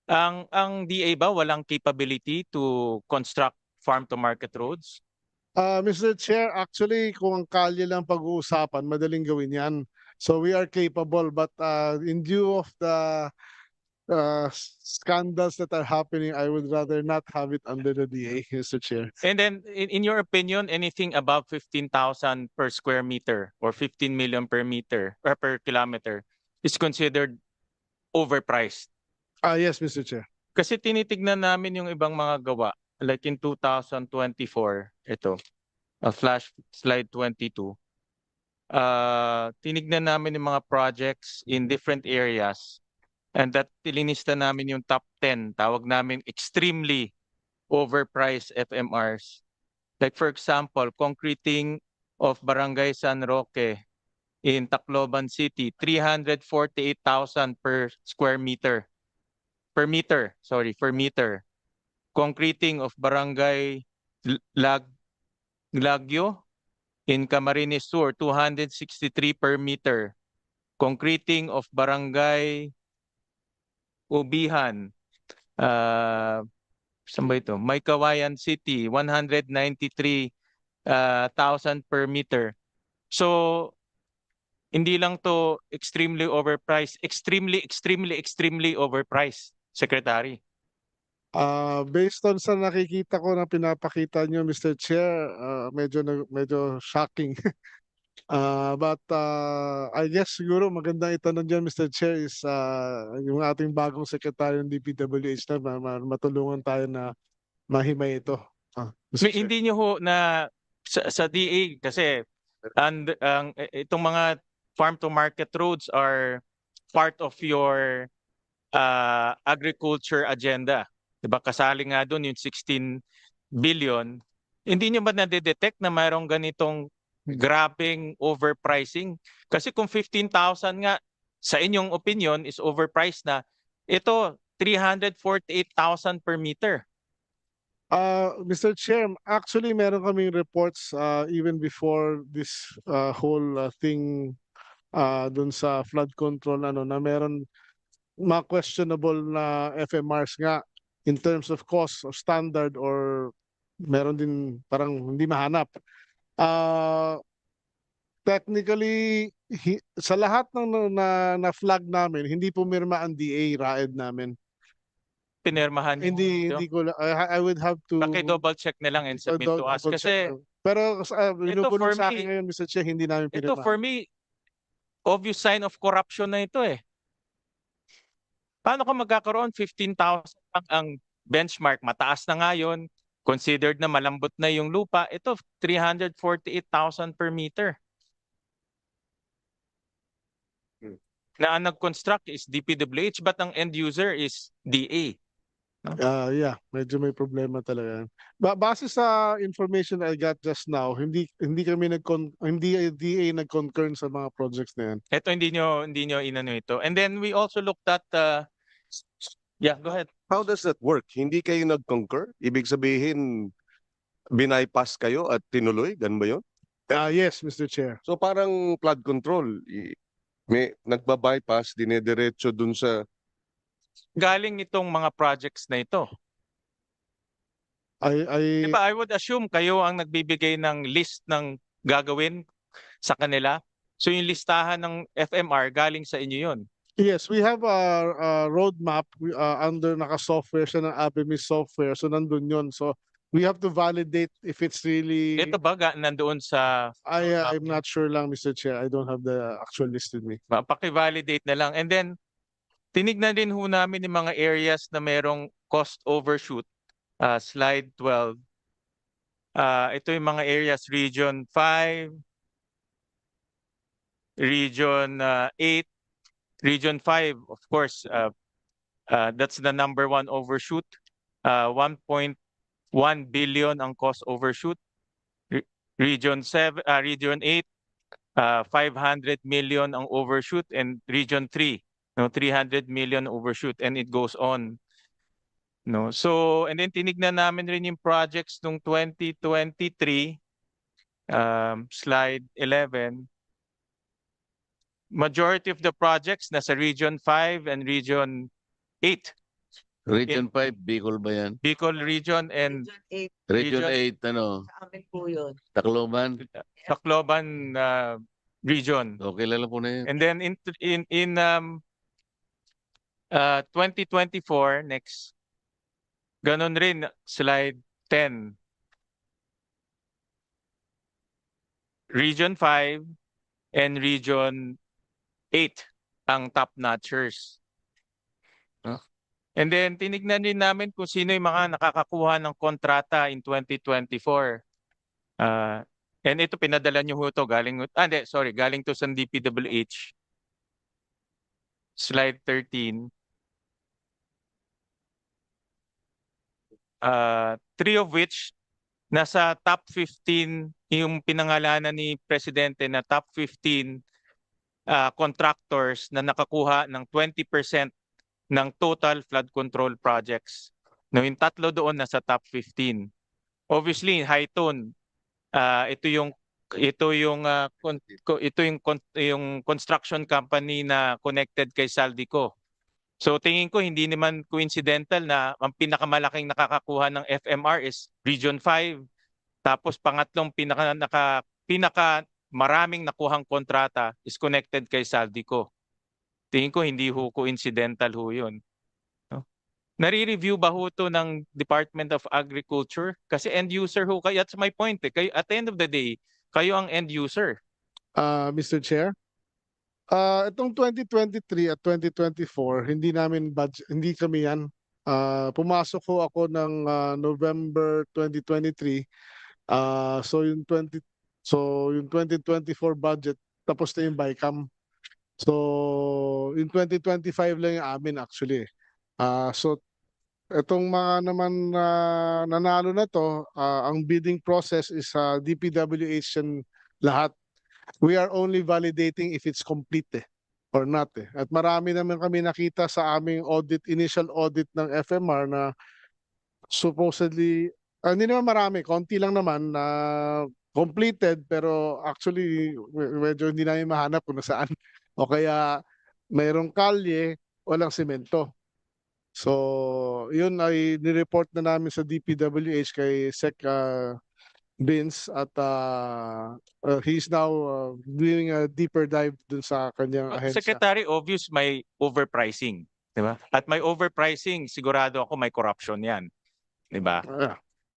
Ang DA ba walang capability to construct farm-to-market roads? Mr. Chair, actually, kung ang kalye lang pag-uusapan, madaling gawin yan. So we are capable, but in view of the scandals that are happening, I would rather not have it under the DA, Mr. Chair. And then, in your opinion, anything above 15,000 per square meter or 15 million per meter or per kilometer is considered overpriced? Yes, Mr. Chair. Kasi tinitignan namin yung ibang mga gawa. Like in 2024, ito, flash slide 22. Tinignan namin yung mga projects in different areas and that tilinista namin yung top 10. Tawag namin extremely overpriced FMRs. Like for example, concreting of Barangay San Roque in Tacloban City, 348,000 per square meter. Per meter. Concreting of Barangay Lagyo in Camarines Sur, 263 per meter. Concreting of Barangay Ubihan, saan ba ito? Maykawayan City, 193,000 per meter. So, hindi lang to extremely overpriced, extremely overpriced, Secretary. Based on sa nakikita ko na pinapakita niyo, Mr. Chair, medyo shocking. But I guess siguro magandang itanong dyan, Mr. Chair, is yung ating bagong Secretary ng DPWH na matulungan tayo na mahimay ito. Mr. Chair. Hindi niyo ho na sa DA kasi itong mga farm to market roads are part of your agriculture agenda. 'Di ba? Kasali nga doon yung 16 billion. Hindi niyo ba na-detect na mayroong ganitong grabing overpricing? Kasi kung 15,000 nga sa inyong opinion is overpriced na, ito 348,000 per meter. Mr. Chair, actually meron kaming reports even before this whole thing dun sa flood control na meron mga questionable na FMRs nga in terms of cost or standard or meron din parang hindi mahanap. Technically, sa lahat ng na-flag namin, hindi pumirma ang DA, RAED namin. Pinirmahan niyo. Hindi ko I would have to Paki-double check na lang and submit to us. double check. Kasi Pero for binubulong sa akin me, ngayon, Mr. Chair, hindi namin ito pinirma. for me, obvious sign of corruption na ito eh. Paano ka magkakaroon 15,000 ang benchmark? Mataas na nga yun. Considered na malambot na yung lupa. Ito, 348,000 per meter. Na ang nag-construct is DPWH but ang end user is DA. Yeah, medyo may problema talaga. Base sa information I got just now, hindi kami hindi DA nag-concurrent sa mga projects na yan. Ito hindi nyo inano ito. And then we also looked at yeah, go ahead. How does that work? Hindi kayo nag-concur? Ibig sabihin, binaypass kayo at tinuloy? Ganun ba yun? Yes, Mr. Chair. So parang flood control, may nagbabypass, dinediretso dun sa... Galing itong mga projects na ito. Diba, I would assume kayo ang nagbibigay ng list ng gagawin sa kanila. So yung listahan ng FMR galing sa inyo yun. Yes, we have a roadmap under naka-software siya ng APMI software. So nandun yun. So we have to validate if it's really... Ito ba nandoon sa... I'm not sure lang, Mr. Chair. I don't have the actual list with me. Paki-validate na lang. And then, tinignan din ho namin yung mga areas na merong cost overshoot. Slide 12. Ito yung mga areas, Region 5, Region 8, Region 5, of course, that's the number one overshoot. 1.1 billion ang cost overshoot. Region 7, Region 8, 500 million ang overshoot, and Region 3, 300 million overshoot, and it goes on. No, so and then tinignan namin rin yung projects nung 2023, slide 11. Majority of the projects nasa Region 5 and Region 8. Region 5, Bicol ba yan? Bicol region and Region Region- 8, ano? Sa amin po yun. Tacloban? Tacloban region. Okay, kilala po na yun. And then in 2024 next, ganun rin slide 10. Region 5 and Region 8 ang top notchers. No? And then tinignan din namin kung sino yung mga nakakakuha ng kontrata in 2024. And ito pinadala nyo ho to galing galing to sa DPWH. Slide 13. Three of which nasa top 15 yung pinangalanan ni Presidente na top 15 contractors na nakakuha ng 20% ng total flood control projects. No, yung tatlo doon nasa top 15. Obviously, Hi-Tone, ito yung construction company na connected kay Saldico. So tingin ko hindi naman coincidental na ang pinakamalaking nakakakuha ng FMR is Region 5. Tapos pangatlong pinaka maraming nakuhang kontrata is connected kay Saldico. Tingin ko hindi ho coincidental ho yun. No? Nare-review ba ho to ng Department of Agriculture? Kasi end user ho kayo. That's my point. Kayo, at the end of the day, kayo ang end user. Mr. Chair, itong 2023 at 2024, hindi namin budget, hindi kami yan. Pumasok ho ako ng November 2023. So yung 2024 budget tapos na yung BICAM. So yung 2025 lang yung amin actually. So itong mga naman nanalo na to, ang bidding process is DPWH and lahat. We are only validating if it's complete or not At marami naman kami nakita sa aming initial audit ng FMR na supposedly hindi naman marami, konti lang naman na completed pero actually medyo hindi namin mahanap kung nasaan. O kaya mayroong kalye, walang semento. So, yun ay nireport na namin sa DPWH kay Sec Vince at he's now doing a deeper dive dun sa kanyang ahensya. Secretary, obvious may overpricing. Diba? At may overpricing, sigurado ako may corruption yan. Diba?